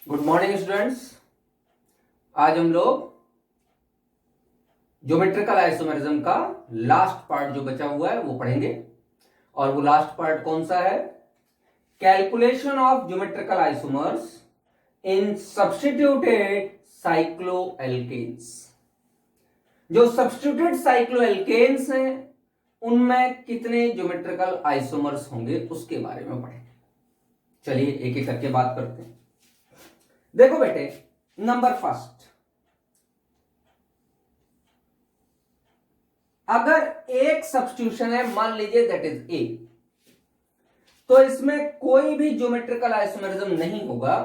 Good morning students. आज हम लोग ज्योमेट्रिकल आइसोमेरिज्म का लास्ट पार्ट जो बचा हुआ है वो पढ़ेंगे। और वो लास्ट पार्ट कौन सा है? Calculation of geometrical isomers in substituted cycloalkenes. जो सब्स्टिट्यूटेड साइक्लोएल्केन्स हैं उनमें कितने ज्योमेट्रिकल आइसोमर्स होंगे उसके बारे में पढ़ेंगे। चलिए एक एक करके बात करते हैं। देखो बेटे, नंबर फर्स्ट, अगर एक सब्स्टिट्यूशन है, मान लीजिए दैट इज ए, तो इसमें कोई भी ज्योमेट्रिकल आइसोमेरिज्म नहीं होगा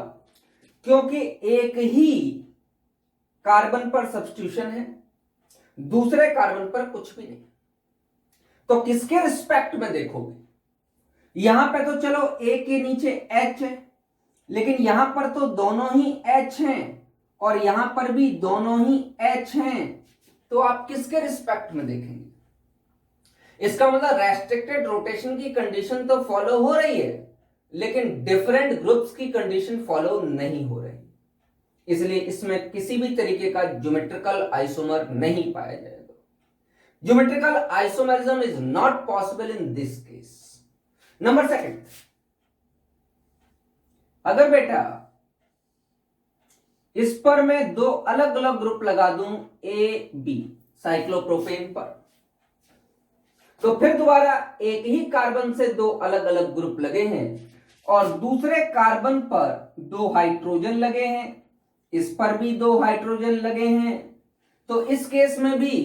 क्योंकि एक ही कार्बन पर सब्स्टिट्यूशन है, दूसरे कार्बन पर कुछ भी नहीं। तो किसके रिस्पेक्ट में देखोगे? यहां पे तो चलो ए के नीचे एच है, लेकिन यहां पर तो दोनों ही एच हैं और यहां पर भी दोनों ही एच हैं, तो आप किसके रिस्पेक्ट में देखेंगे? इसका मतलब रेस्ट्रिक्टेड रोटेशन की कंडीशन तो फॉलो हो रही है, लेकिन डिफरेंट ग्रुप्स की कंडीशन फॉलो नहीं हो रही, इसलिए इसमें किसी भी तरीके का ज्योमेट्रिकल आइसोमर नहीं पाया जाएगा। Geometrical isomerism is not possible in this case. Number second, अगर बेटा इस पर मैं दो अलग अलग ग्रुप लगा दूं ए बी साइक्लोप्रोपेन पर, तो फिर दोबारा एक ही कार्बन से दो अलग अलग ग्रुप लगे हैं और दूसरे कार्बन पर दो हाइड्रोजन लगे हैं, इस पर भी दो हाइड्रोजन लगे हैं, तो इस केस में भी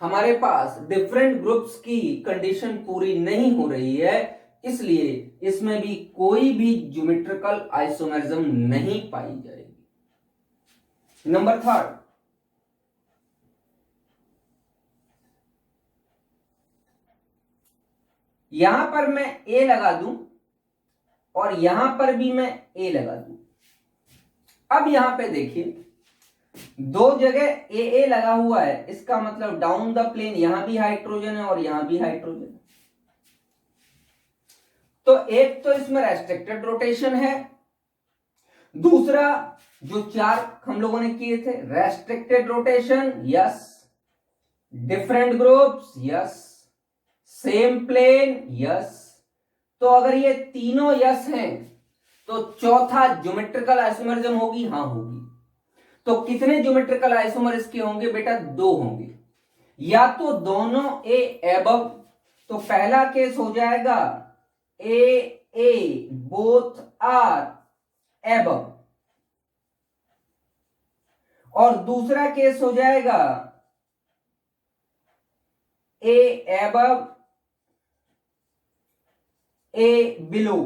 हमारे पास डिफरेंट ग्रुप्स की कंडीशन पूरी नहीं हो रही है, इसलिए इसमें भी कोई भी ज्योमेट्रिकल आइसोमेरिज्म नहीं पाई जाएगी। नंबर थर्ड, यहां पर मैं ए लगा दूं और यहां पर भी मैं ए लगा दूं। अब यहां पे देखिए, दो जगह ए लगा हुआ है, इसका मतलब डाउन द प्लेन यहां भी हाइड्रोजन है और यहां भी हाइड्रोजन है। तो एक तो इसमें रेस्ट्रिक्टेड रोटेशन है, दूसरा जो चार हम लोगों ने किए थे restricted rotation, yes, different groups, yes, same plane, yes. तो अगर ये तीनों यस हैं तो चौथा ज्योमेट्रिकल आइसोमेरिज्म होगी? हां होगी। तो कितने ज्योमेट्रिकल आइसोमर इसके होंगे बेटा? दो होंगे, या तो दोनों ए एबव, तो पहला केस हो जाएगा ए बोथ आर एबव, और दूसरा केस हो जाएगा ए एबव ए बिलो,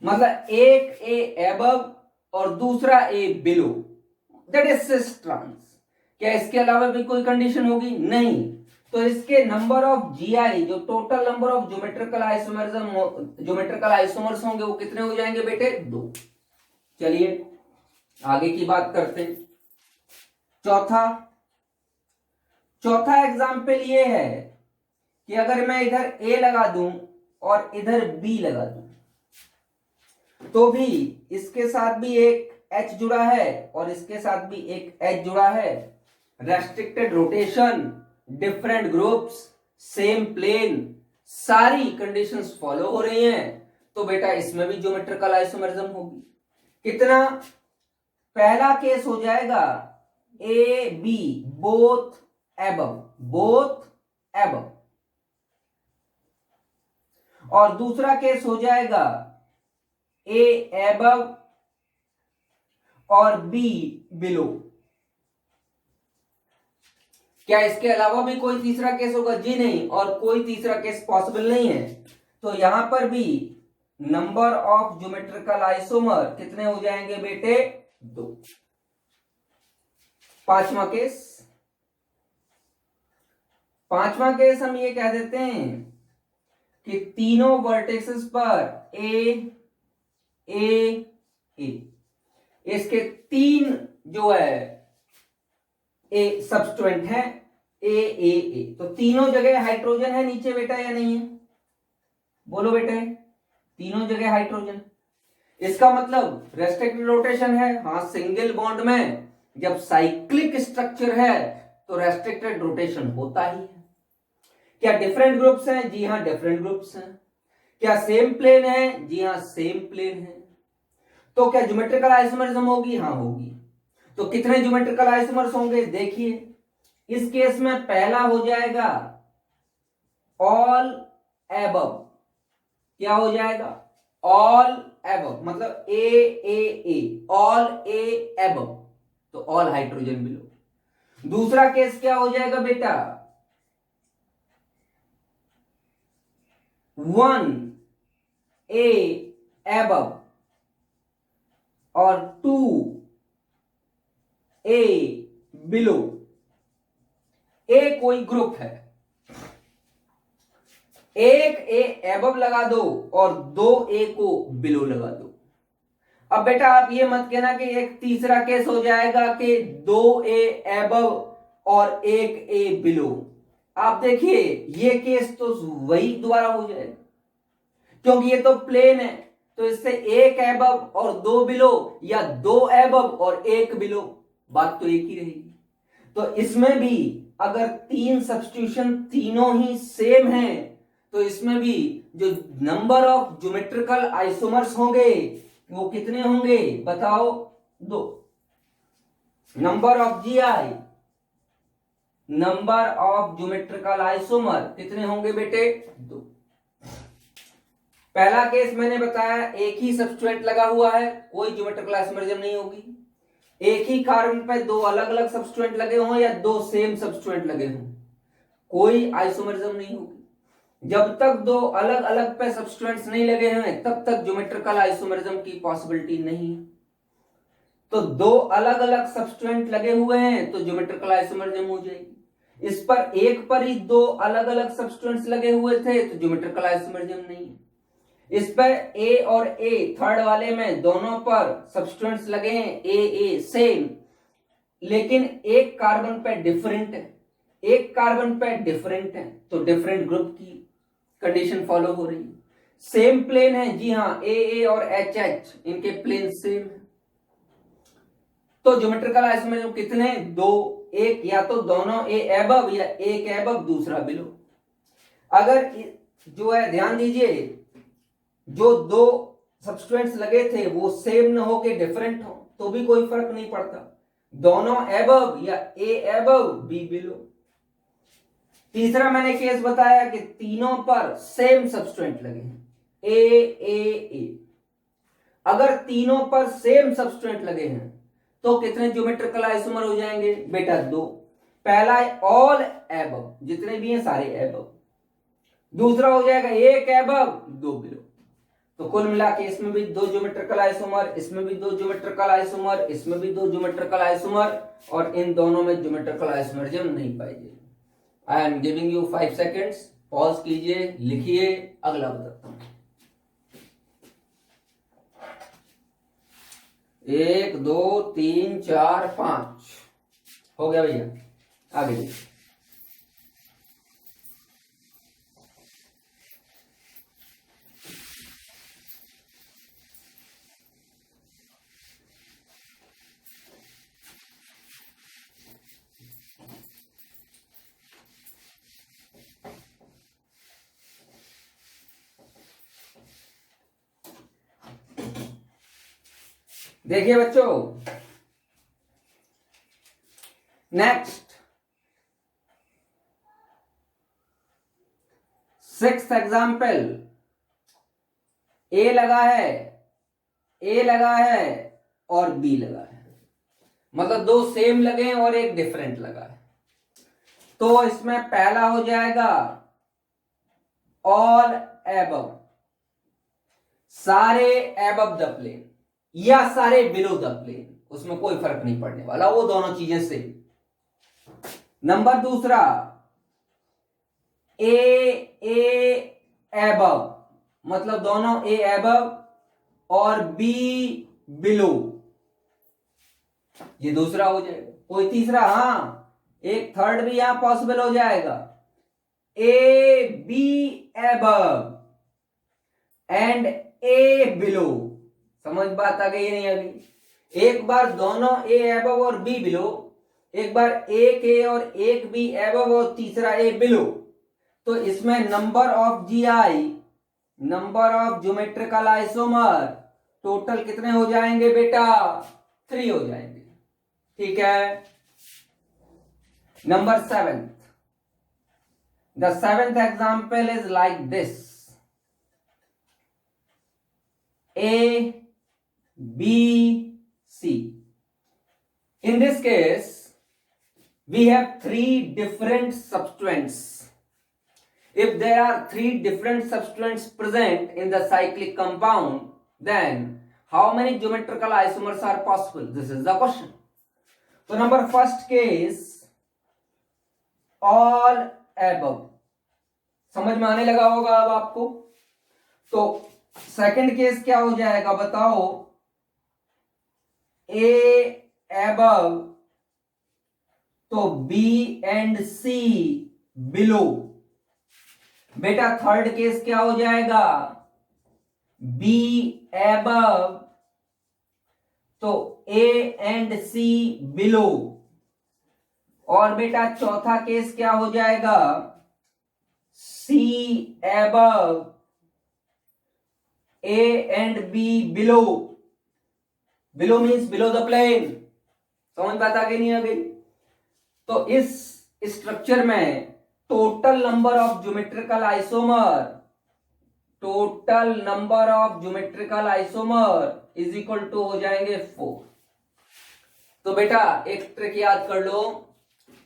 मतलब एक ए एबव और दूसरा A below, that is cis trans. क्या इसके अलावा भी कोई कंडीशन होगी? नहीं। तो इसके नंबर ऑफ जीआई, जो total number of geometrical isomers होंगे वो कितने हो जाएंगे बेटे? दो। चलिए आगे की बात करते हैं। चौथा एग्जाम्पल ये है कि अगर मैं इधर ए लगा दूं और इधर बी लगा दूं, तो भी इसके साथ भी एक H जुड़ा है और इसके साथ भी एक H जुड़ा है, restricted rotation, different groups, same plane, सारी कंडीशंस फॉलो हो रही हैं, तो बेटा इसमें भी ज्योमेट्रिकल आइसोमेरिज्म होगी। कितना? पहला केस हो जाएगा ए बी बोथ एबव, और दूसरा केस हो जाएगा ए एबव और बी बिलो। क्या इसके अलावा भी कोई तीसरा केस होगा? जी नहीं, और कोई तीसरा केस पॉसिबल नहीं है। तो यहां पर भी नंबर ऑफ ज्योमेट्रिकल आइसोमर कितने हो जाएंगे बेटे? दो। पांचवा केस हम ये कह देते हैं कि तीनों वर्टेक्सेस पर ए इसके तीन जो है ए सब्स्टिट्यूएंट है ए, तो तीनों जगह हाइड्रोजन है नीचे बेटा या नहीं है? बोलो बेटे, तीनों जगह हाइड्रोजन। इसका मतलब रेस्ट्रिक्टेड रोटेशन है, हाँ सिंगल बॉन्ड में जब साइक्लिक स्ट्रक्चर है तो रेस्ट्रिक्टेड रोटेशन होता ही है। क्या डिफरेंट ग्रुप्स हैं? जी हाँ डिफरेंट ग्रुप्स हैं। क्या सेम प्लेन है? जी हाँ सेम प्लेन है। तो क्या ज्योमेट्रिकल आइसोमरिज्म होगी? हाँ होगी। तो कितने ज्योमेट्रिकल आइसोमर्स होंगे? देखिए इस केस में पहला हो जाएगा ऑल एबव। क्या हो जाएगा? ऑल एबव, मतलब ए ऑल ए एबव, तो ऑल हाइड्रोजन बिलो। दूसरा केस क्या हो जाएगा बेटा? 1 ए एबव और 2 ए बिलो। ए कोई ग्रुप है, एक ए एबव लगा दो और 2 ए को बिलो लगा दो। अब बेटा आप ये मत कहना कि एक तीसरा केस हो जाएगा कि 2 ए एबव और 1 ए बिलो। आप देखिए ये केस तो वही दोबारा हो जाएगा, क्योंकि ये तो प्लेन है, तो इससे 1 एबव और 2 बिलो या 2 एबव और 1 बिलो, बात तो एक ही रहेगी। तो इसमें भी अगर 3 सब्स्टिट्यूशन तीनों ही सेम हैं तो इसमें भी जो नंबर ऑफ ज्योमेट्रिकल आइसोमर्स होंगे वो कितने होंगे? बताओ? 2। Number of GI, number of geometrical isomer कितने होंगे बेटे? 2। पहला केस मैंने बताया एक ही सब्स्टिट्यूएंट लगा हुआ है, कोई ज्योमेट्रिकल आइसोमरिज्म नहीं होगी। एक ही कार्बन पे 2 अलग अलग सब्स्टिट्यूएंट लगे हों या 2 सेम सब्स्टिट्यूएंट लगे हों, कोई आइसोमरिज्म नहीं होगी। जब तक 2 अलग अलग पे सब्स्टिट्यूएंट्स नहीं लगे हैं तब तक ज्योमेट्रिकल आइसोमरिज्म की पॉसिबिलिटी नहीं है। तो 2 अलग अलग सब्स्टिट्यूएंट लगे हुए हैं तो ज्योमेट्रिकल आइसोमरिज्म हो जाएगी। इस पर एक पर ही 2 अलग अलग सब्स्टिट्यूएंट्स लगे हुए थे तो ज्योमेट्रिकल आइसोमरिज्म नहीं है। इस पर ए और ए थर्ड वाले में दोनों पर सब्स्टिट्यूएंट्स लगे हैं ए सेम, लेकिन एक कार्बन पे डिफरेंट है, एक कार्बन पे डिफरेंट है, तो डिफरेंट ग्रुप की कंडीशन फॉलो हो रही है। सेम प्लेन है, जी हाँ ए और एच इनके प्लेन सेम है, तो ज्योमेट्रिकल आइसोमरिज्म कितने? 2। एक या तो दोनों ए एबव या एक एबव दूसरा बिलो। अगर जो है ध्यान दीजिए जो 2 सब्स्टिट्यूएंट्स लगे थे वो सेम न हो के डिफरेंट हो तो भी कोई फर्क नहीं पड़ता, दोनों एबव या ए एबव बी बिलो। तीसरा मैंने केस बताया कि तीनों पर सेम सब्स्टिट्यूएंट लगे हैं ए। अगर तीनों पर सेम सब्स्टिट्यूएंट लगे हैं तो कितने ज्योमेट्रिकल आइसोमर हो जाएंगे बेटा? 2। पहला है ऑल एबव, जितने भी हैं सारे एबव। दूसरा हो जाएगा 1 एबव 2 बिलो। तो कुल मिला के इसमें भी 2 ज्योमेट्रिकल आइसोमर, इसमें भी 2 ज्योमेट्रिकल आइसोमर, इसमें भी 2 ज्योमेट्रिकल आइसोमर, और इन दोनों में ज्योमेट्रिकल आइसोमरिज्म नहीं पाई जाएगी। I am giving you 5 seconds, pause कीजिए, लिखिए, अगला बताता हूं। 1 2 3 4 5 हो गया भैया, आगे देखिए। देखिए बच्चों, नेक्स्ट 6th एग्जाम्पल। ए लगा है और बी लगा है, मतलब 2 सेम लगे हैं और एक डिफरेंट लगा है। तो इसमें पहला हो जाएगा ऑल एबव, सारे एबव द प्लेन या सारे बिलो द प्लेन, उसमें कोई फर्क नहीं पड़ने वाला, वो दोनों चीजें सेम। नंबर दूसरा ए एबव, मतलब दोनों ए एबव और बी बिलो, ये दूसरा हो जाएगा। कोई तीसरा? हाँ, एक थर्ड भी यहां पॉसिबल हो जाएगा, A B above and A below, समझ बात आ गई या नहीं आ गई? एक बार दोनों ए एबव और बी बिलो, एक बार एक ए और एक बी एबव और तीसरा ए बिलो, तो इसमें number of GI, number of geometrical isomer total कितने हो जाएंगे बेटा? 3 हो जाएंगे। ठीक है। Number 7, the 7th example is like this: A, B, C. In this case we have 3 different substituents. If there are 3 different substituents present in the cyclic compound, then how many geometrical isomers are possible? This is the question. So number first case, all above. समझ में आने लगा होगा अब आपको? तो second case क्या हो जाएगा बताओ? A above तो B एंड C बिलो। बेटा थर्ड केस क्या हो जाएगा? B above तो A एंड C बिलो। और बेटा चौथा केस क्या हो जाएगा? C above A and B below. Below means below the plane. समझ बात आ गई नहीं आ गई? तो इस स्ट्रक्चर में total number of geometrical isomer, total number of geometrical isomer is equal to हो जाएंगे 4। तो बेटा एक ट्रिक याद कर लो,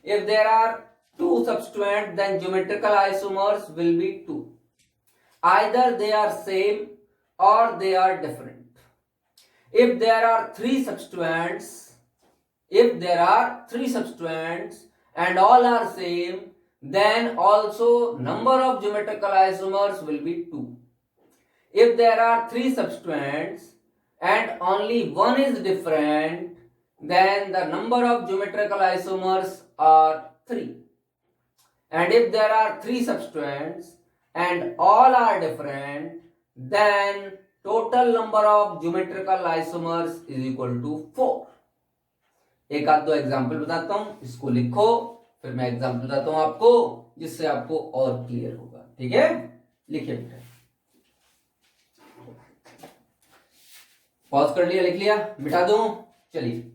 if there are 2 substituents then geometrical isomers will be 2, either they are same or they are different. If there are 3 substituents, if there are 3 substituents and all are same, then also number of geometrical isomers will be 2. If there are 3 substituents and only one is different, then the number of geometrical isomers are 3. And if there are 3 substituents and all are different, then total number of geometrical isomers is equal to 4. एक आध दो example बताता हूं, इसको लिखो, फिर मैं example बताता हूं आपको, जिससे आपको और क्लियर होगा। ठीक है, लिखिए बेटा। पॉज कर लिया, लिख लिया, मिटा दूं? चलिए।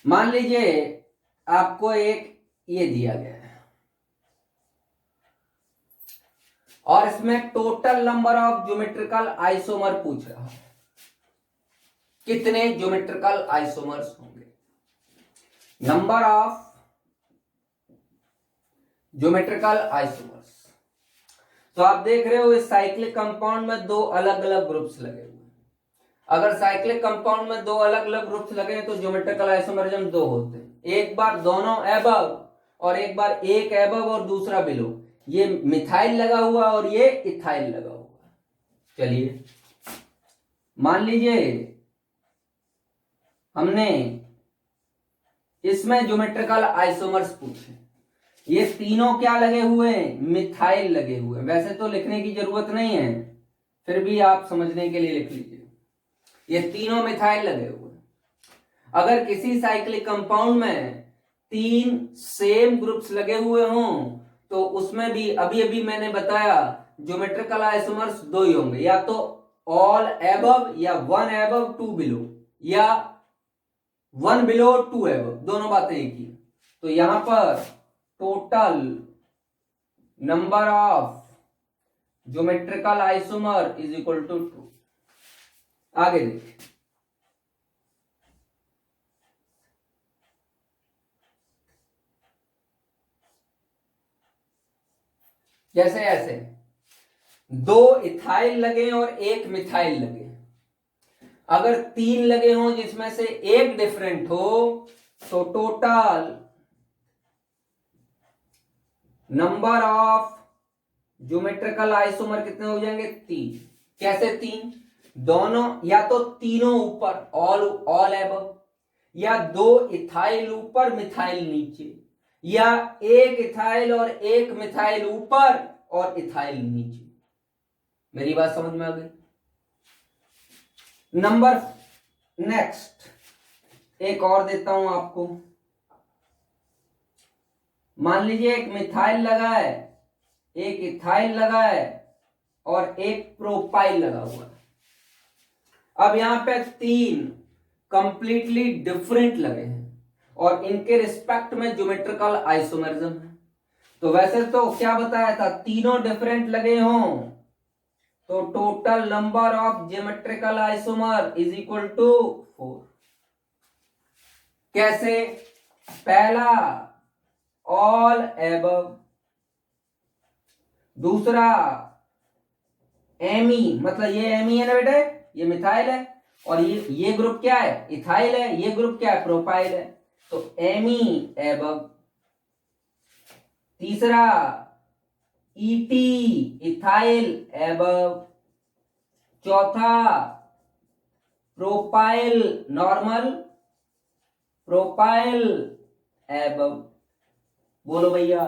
मान लीजिए आपको एक ये दिया गया है और इसमें total number of geometrical isomer पूछ रहा है। कितने ज्योमेट्रिकल आइसोमर्स होंगे? Number of geometrical isomers. तो आप देख रहे हो इस साइक्लिक कंपाउंड में 2 अलग अलग ग्रुप्स लगे हुए। अगर साइक्लिक कंपाउंड में 2 अलग अलग ग्रुप्स लगे तो ज्योमेट्रिकल आइसोमरिज्म 2 होते हैं। एक बार दोनों एबव और एक बार एक एबव और दूसरा बिलो। ये मिथाइल लगा हुआ और ये इथाइल लगा हुआ। चलिए मान लीजिए हमने इसमें ज्योमेट्रिकल आइसोमर्स पूछे। ये तीनों क्या लगे हुए हैं? मिथाइल लगे हुए। वैसे तो लिखने की जरूरत नहीं है, फिर भी आप समझने के लिए लिख लीजिए। ये तीनों मिथाइल लगे हुए। अगर किसी साइक्लिक कंपाउंड में 3 सेम ग्रुप्स लगे हुए हों तो उसमें भी अभी अभी मैंने बताया ज्योमेट्रिकल आइसोमर्स 2 ही होंगे, या तो ऑल एबव या 1 एबव 2 बिलो, या 1 बिलो 2 एबव। दोनों बातें एक ही। तो यहां पर total number of geometrical isomer is equal to 2। आगे देखिए, जैसे ऐसे 2 इथाइल लगे और 1 मिथाइल लगे। अगर 3 लगे हों जिसमें से एक डिफरेंट हो तो total number of geometrical isomer कितने हो जाएंगे? 3। कैसे 3? दोनों या तो तीनों ऊपर, ऑल एबव, या 2 इथाइल ऊपर मिथाइल नीचे, या 1 इथाइल और 1 मिथाइल ऊपर और इथाइल नीचे। मेरी बात समझ में आ गई? नंबर नेक्स्ट एक और देता हूं आपको। मान लीजिए एक मिथाइल लगा है, एक इथाइल लगा है और एक प्रोपाइल लगा हुआ है। अब यहां पे 3 कंप्लीटली डिफरेंट लगे हैं और इनके रिस्पेक्ट में ज्योमेट्रिकल आइसोमरिज्म है। तो वैसे तो क्या बताया था, तीनों डिफरेंट लगे हों तो total number of geometrical isomer is equal to 4। कैसे? पहला ऑल एबव, दूसरा एमी, मतलब ये एमी है ना बेटे, ये मिथाइल है, और ये ग्रुप क्या है? इथाइल है। ये ग्रुप क्या है? प्रोपाइल है। तो एमी एबव। तीसरा ईटी, इथाइल एबव। चौथा प्रोपाइल नॉर्मल, प्रोपाइल एबव। बोलो भैया,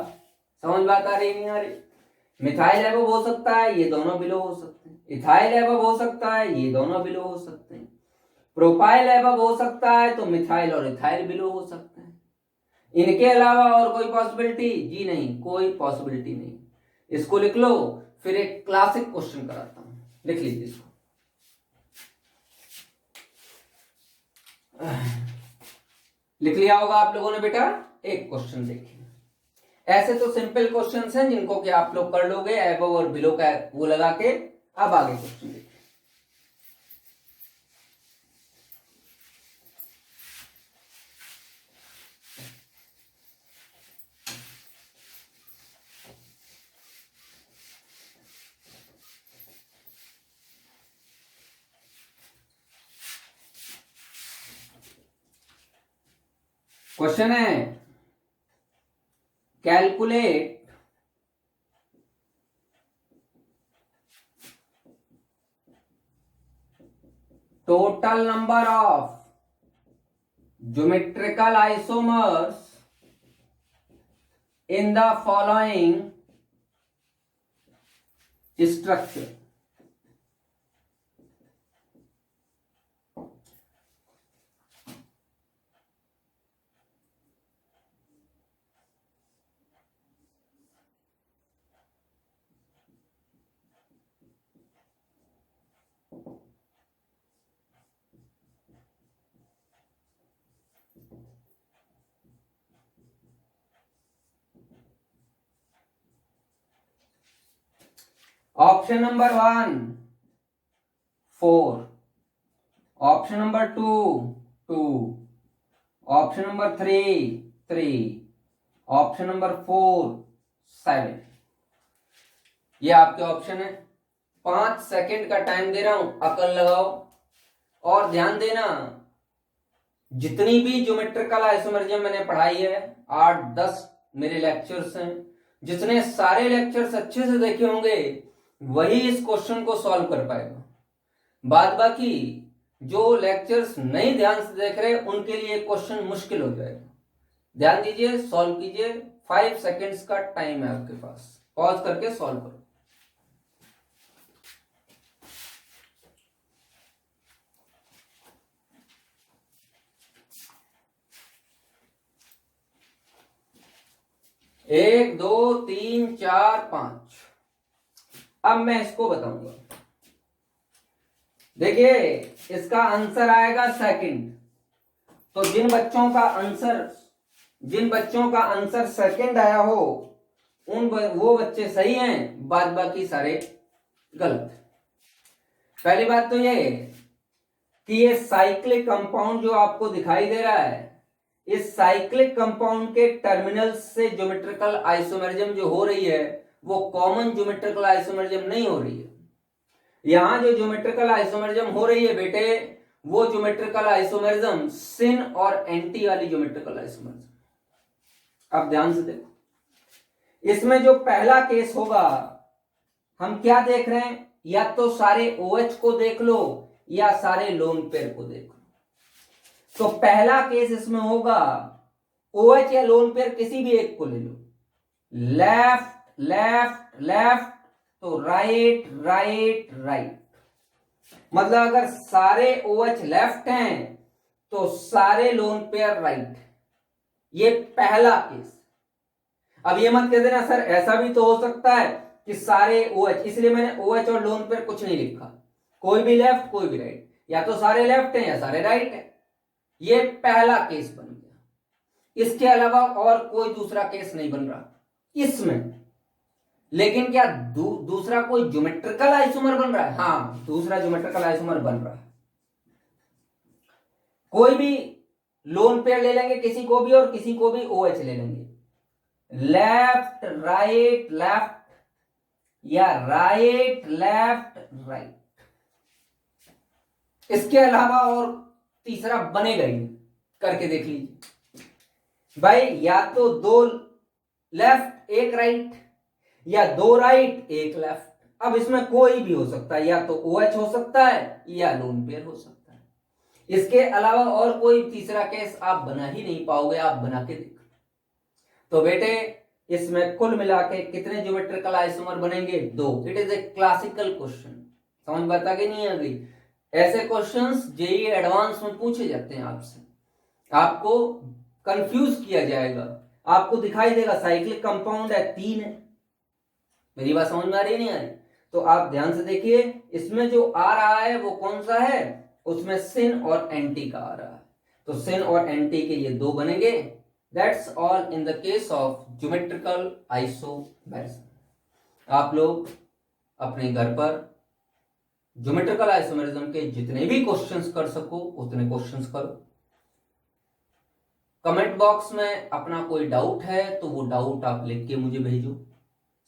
समझ बात आ रही नहीं आ रही? मिथाइल एबव हो सकता है, ये दोनों बिलो हो सकते हैं। इथाइल एबव हो सकता है, ये दोनों बिलो हो सकते हैं। प्रोपाइल एबव हो सकता है तो मिथाइल और इथाइल बिलो हो सकते हैं। इनके अलावा और कोई पॉसिबिलिटी? जी नहीं, कोई पॉसिबिलिटी नहीं। इसको लिख लो, फिर एक क्लासिक क्वेश्चन कराता हूं, लिख लीजिए इसको। लिख लिया होगा आप लोगों ने बेटा? एक क्वेश्चन देखिए। ऐसे तो सिंपल क्वेश्चंस हैं जिनको कि आप लोग कर लोगे एबव और बिलो का वो लगा के। अब आगे क्वेश्चन देखिए। क्वेश्चन है calculate total number of geometrical isomers in the following structure. Option number 1 4, option number 2 2, option number 3 3, option number 4 7। ये आपके ऑप्शन है। 5 सेकंड का टाइम दे रहा हूं, अकल लगाओ और ध्यान देना। जितनी भी ज्योमेट्रिकल आइसोमरिज्म मैंने पढ़ाई है, 8-10 मेरे लेक्चर्स हैं, जितने सारे लेक्चर्स अच्छे से देखे होंगे वही इस क्वेश्चन को सॉल्व कर पाएगा। बाद बाकी जो लेक्चर्स नहीं ध्यान से देख रहे उनके लिए क्वेश्चन मुश्किल हो जाएगा। ध्यान दीजिए, सॉल्व कीजिए। 5 सेकंड्स का टाइम है आपके पास, पॉज करके सॉल्व करो। एक, दो, तीन, चार, 5। अब मैं इसको बताऊंगा। देखिए, इसका आंसर आएगा सेकंड। तो जिन बच्चों का आंसर सेकंड आया हो वो बच्चे सही हैं, बाद बाकी सारे गलत। पहली बात तो ये कि ये साइक्लिक कंपाउंड जो आपको दिखाई दे रहा है, इस साइक्लिक कंपाउंड के टर्मिनल से ज्योमेट्रिकल आइसोमरिज्म जो हो रही है वो कॉमन ज्योमेट्रिकल आइसोमरिज्म नहीं हो रही है। यहां जो ज्योमेट्रिकल आइसोमरिज्म हो रही है बेटे, वो ज्योमेट्रिकल आइसोमरिज्म सिन और एंटी वाली ज्योमेट्रिकल आइसोमरिज्म। अब ध्यान से देखो, इसमें जो पहला केस होगा हम क्या देख रहे हैं, या तो सारे OH को देख लो या सारे लोन पेयर को देख लो। तो पहला केस इसमें होगा OH या लोन पेयर किसी भी एक को ले लो, लेफ्ट लेफ्ट लेफ्ट, तो राइट राइट राइट। मतलब अगर सारे OH लेफ्ट हैं तो सारे लोन पेयर राइट। ये पहला केस। अब ये मत कह देना सर ऐसा भी तो हो सकता है कि सारे OH, इसलिए मैंने OH और लोन पेयर कुछ नहीं लिखा, कोई भी लेफ्ट कोई भी राइट, या तो सारे लेफ्ट हैं या सारे राइट हैं। ये पहला केस बन गया। इसके अलावा और कोई दूसरा केस नहीं बन रहा इसमें। लेकिन क्या दूसरा कोई ज्योमेट्रिकल आइसोमर बन रहा है? हाँ, दूसरा ज्योमेट्रिकल आइसोमर बन रहा है। कोई भी लोन पेयर ले लेंगे किसी को भी, और किसी को भी OH ले लेंगे, लेफ्ट राइट लेफ्ट या राइट लेफ्ट राइट। इसके अलावा और तीसरा बनेगा ही नहीं। करके देख लीजिए भाई, या तो दो लेफ्ट एक राइट, या दो राइट एक लेफ्ट। अब इसमें कोई भी हो सकता है, या तो OH हो सकता है या लोन पेयर हो सकता है। इसके अलावा और कोई तीसरा केस आप बना ही नहीं पाओगे, आप बना के देखो। तो बेटे इसमें कुल मिला के कितने ज्योमेट्रिकल आइसोमर बनेंगे? 2। It is a classical question. समझ बात आ गई नहीं आ गई? ऐसे क्वेश्चंस जेईई एडवांस में पूछे जाते हैं आपसे, आपको कंफ्यूज किया जाएगा, आपको दिखाई देगा साइक्लिक कंपाउंड है 3 है। मेरी बात समझ में आ रही है नहीं आ रही? तो आप ध्यान से देखिए, इसमें जो आ रहा है वो कौन सा है, उसमें सिन और एंटी का आ रहा है। तो सिन और एंटी के ये 2 बनेंगे। That's all in the case of geometrical isomerism. आप लोग अपने घर पर ज्योमेट्रिकल आइसोमेरिज्म के जितने भी क्वेश्चंस कर सको उतने क्वेश्चंस करो। कमेंट बॉक्स में अपना कोई डाउट है तो वो डाउट आप लिख के मुझे भेजो।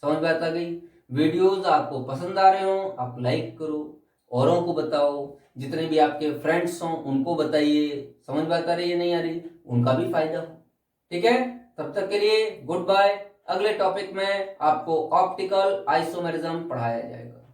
समझ में आता गई? वीडियोस आपको पसंद आ रहे हो आप लाइक करो, औरों को बताओ, जितने भी आपके फ्रेंड्स हों उनको बताइए। समझ में आता रही है नहीं आ रही, उनका भी फायदा हो। ठीक है, तब तक के लिए गुड बाय। अगले टॉपिक में आपको ऑप्टिकल आइसोमेरिज्म पढ़ाया जाएगा।